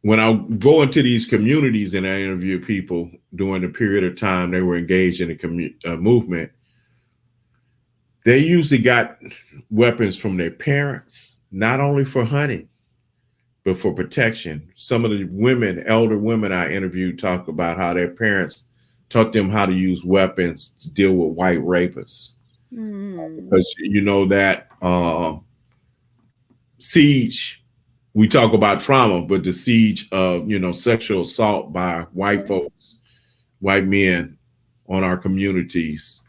When I go into these communities and I interview people during the period of time they were engaged in the movement, they usually got weapons from their parents, not only for hunting, but for protection. Some of the elder women I interviewed talk about how their parents taught them how to use weapons to deal with white rapists. Because that siege, we talk about trauma, but the siege of, sexual assault by white folks, white men on our communities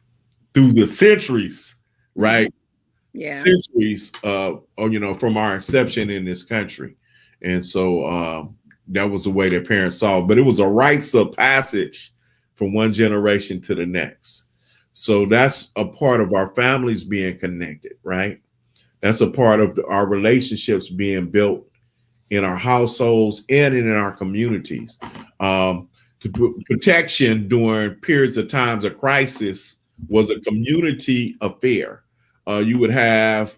through the centuries, right? Yeah. Centuries from our inception in this country. And so that was the way their parents saw it. But it was a rites of passage from one generation to the next. So that's a part of our families being connected, right? That's a part of our relationships being built in our households and in our communities. Protection during periods of times of crisis was a community affair. You would have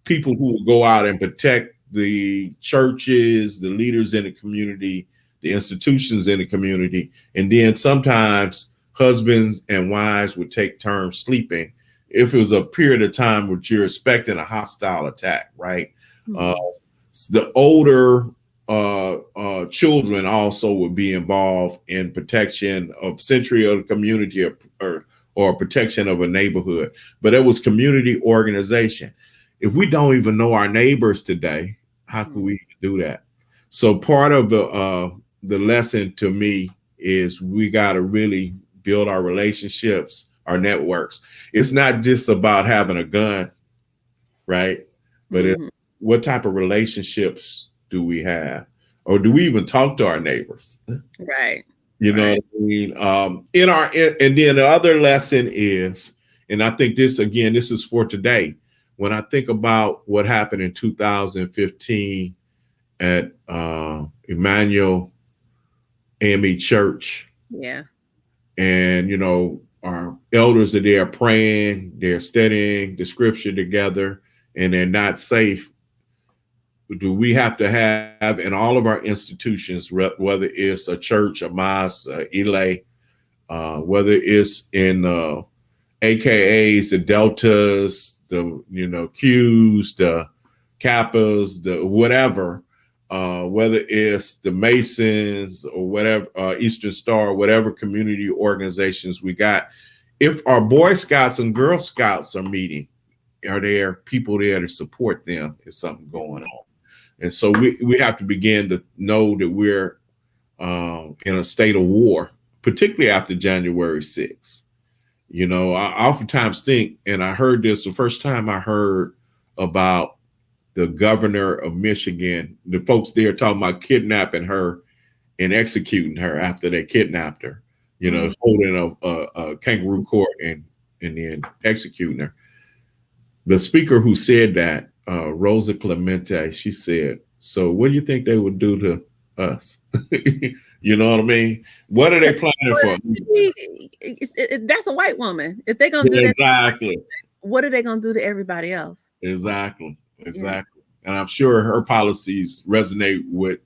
people who will go out and protect the churches, the leaders in the community, the institutions in the community. And then sometimes husbands and wives would take turns sleeping if it was a period of time where you're expecting a hostile attack, right? The older children also would be involved in protection of century of the community or protection of a neighborhood. But it was community organization. If we don't even know our neighbors today, how can we do that? So part of the lesson to me is we got to really build our relationships, our networks. It's not just about having a gun, right? But it's what type of relationships do we have? Or do we even talk to our neighbors? Right. You know what I mean? And then the other lesson is, and I think this is for today. When I think about what happened in 2015 at Emmanuel AME Church. Yeah. And, our elders are there praying, they're studying the scripture together, and they're not safe. Do we have to have in all of our institutions, whether it's a church, a mosque, Ile, whether it's in AKAs, the Deltas, the Qs, the Kappas, the whatever, whether it's the Masons or whatever, Eastern Star, whatever community organizations we got. If our Boy Scouts and Girl Scouts are meeting, are there people there to support them if something's going on? And so we have to begin to know that we're in a state of war, particularly after January 6th. I oftentimes think, and I heard this the first time I heard about the governor of Michigan, the folks there talking about kidnapping her and executing her after they kidnapped her, holding a kangaroo court and then executing her. The speaker who said that, Rosa Clemente, she said, so what do you think they would do to us? You know what I mean? What are they planning for? That's a white woman. If they're going to do that, exactly. What are they going to do to everybody else? Exactly. Yeah. And I'm sure her policies resonate with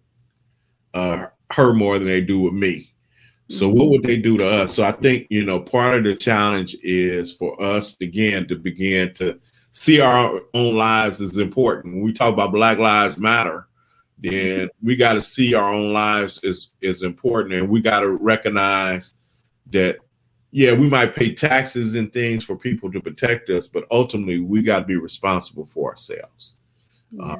her more than they do with me. So what would they do to us? So I think, part of the challenge is for us, again, to begin to see our own lives as important. When we talk about Black Lives Matter, then we got to see our own lives as important. And we got to recognize that, yeah, we might pay taxes and things for people to protect us, but ultimately we got to be responsible for ourselves. Yeah.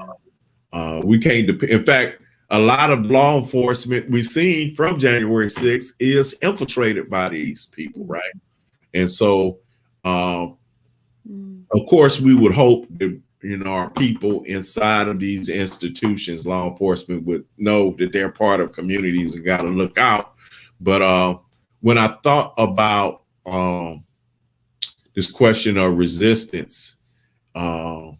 We can't in fact, a lot of law enforcement we've seen from January 6th is infiltrated by these people, right? And so, of course, we would hope that, our people inside of these institutions, law enforcement, would know that they're part of communities and got to look out. But when I thought about this question of resistance, you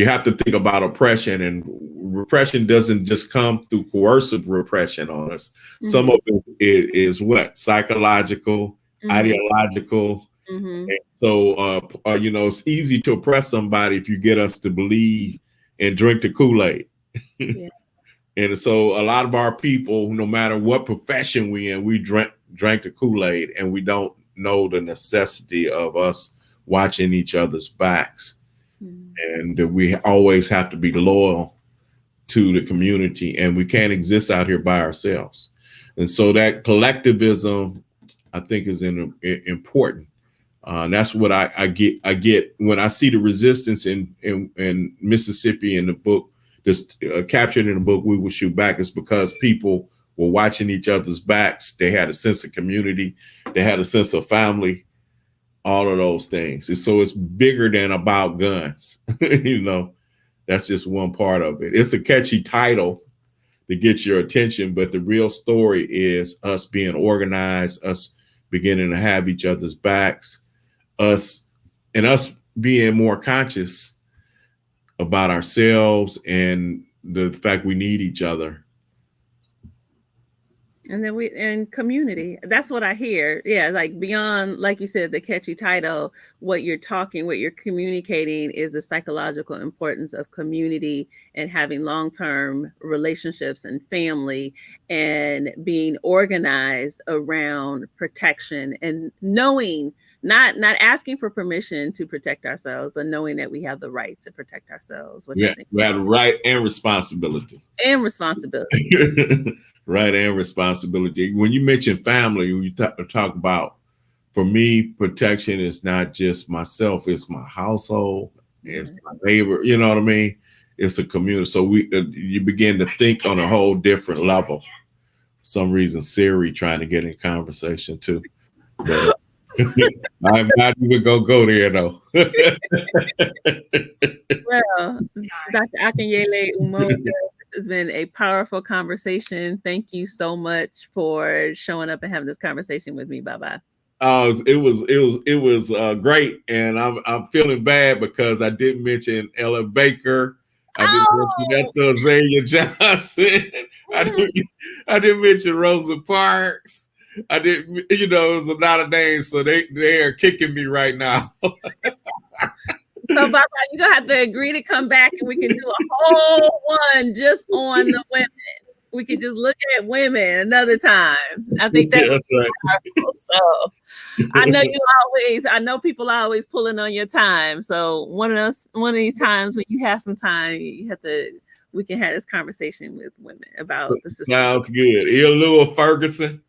have to think about oppression, and repression doesn't just come through coercive repression on us. Some of it is what? Psychological, ideological. And so, it's easy to oppress somebody if you get us to believe and drink the Kool-Aid. Yeah. And so a lot of our people, no matter what profession we in, we drank the Kool-Aid, and we don't know the necessity of us watching each other's backs. And that we always have to be loyal to the community, and we can't exist out here by ourselves. And so that collectivism, I think, is important. And that's what I get when I see the resistance in Mississippi in the book, this captured in the book, We Will Shoot Back, is because people were watching each other's backs. They had a sense of community. They had a sense of family, all of those things. And so it's bigger than about guns. That's just one part of it. It's a catchy title to get your attention, but the real story is us being organized, us beginning to have each other's backs, us being more conscious about ourselves and the fact we need each other. And then and community. That's what I hear. Yeah, like beyond, like you said, the catchy title, what you're communicating is the psychological importance of community and having long-term relationships and family and being organized around protection and knowing, not asking for permission to protect ourselves, but knowing that we have the right to protect ourselves, which I think we have the right and responsibility. And responsibility. Right, and responsibility. When you mention family, you talk about, for me, protection is not just myself, it's my household, it's my neighbor, you know what I mean? It's a community. So you begin to think on a whole different level. For some reason, Siri trying to get in conversation too. But I'm not even gonna go there though. Well, Dr. Akinyele Umoja, this has been a powerful conversation. Thank you so much for showing up and having this conversation with me. Bye-bye. It was great, and I'm feeling bad because I didn't mention Ella Baker. I didn't mention Azalea Johnson. I didn't mention Rosa Parks. I didn't, it was a lot of names, so they are kicking me right now. So, Baba, you're going to have to agree to come back and we can do a whole one just on the women. We could just look at women another time. I think that's right. Powerful. So I know people are always pulling on your time. So one of these times when you have some time, we can have this conversation with women about the system. Sounds good. Lua Ferguson.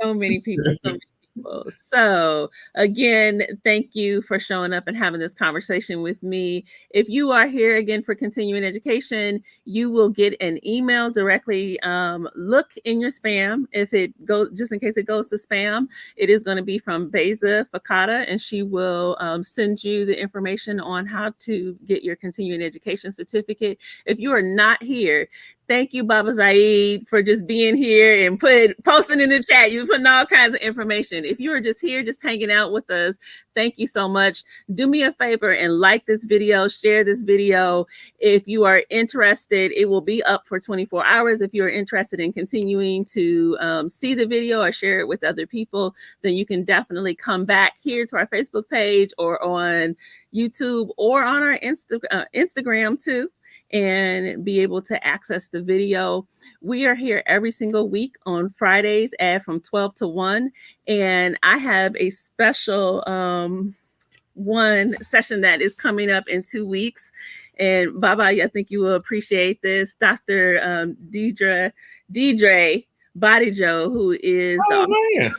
So many people. So again, thank you for showing up and having this conversation with me. If you are here again for continuing education, you will get an email directly. Look in your spam. If it goes, just in case it goes to spam, it is going to be from Beza Fakata, and she will send you the information on how to get your continuing education certificate. If you are not here, thank you, Baba Zaid, for just being here and posting in the chat. You're putting all kinds of information. If you are just here, just hanging out with us, thank you so much. Do me a favor and like this video, share this video. If you are interested, it will be up for 24 hours. If you are interested in continuing to see the video or share it with other people, then you can definitely come back here to our Facebook page or on YouTube or on our Instagram too, and be able to access the video. We are here every single week on Fridays from 12 to 1. And I have a special one session that is coming up in 2 weeks. And Baba, I think you will appreciate this. Dr. Deidre Bodijo, who is the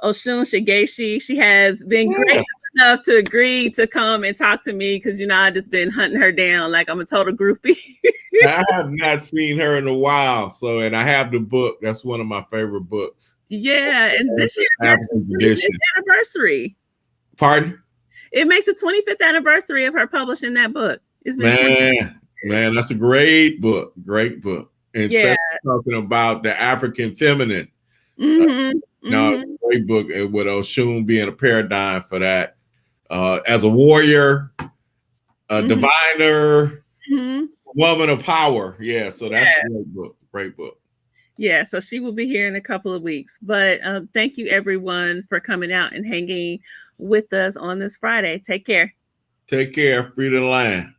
Oshun Shigeshi. She has been great enough to agree to come and talk to me because I've just been hunting her down like I'm a total groupie. I have not seen her in a while, and I have the book. That's one of my favorite books. Yeah, and this year marks the 25th anniversary. Pardon? It makes the 25th anniversary of her publishing that book. It's been man, that's a great book. Great book. And especially talking about the African feminine. Great book, and with Oshun being a paradigm for that. As a warrior, a diviner, woman of power. Yeah, so that's a great book. Great book. Yeah, so she will be here in a couple of weeks. But thank you, everyone, for coming out and hanging with us on this Friday. Take care. Take care. Free to the land.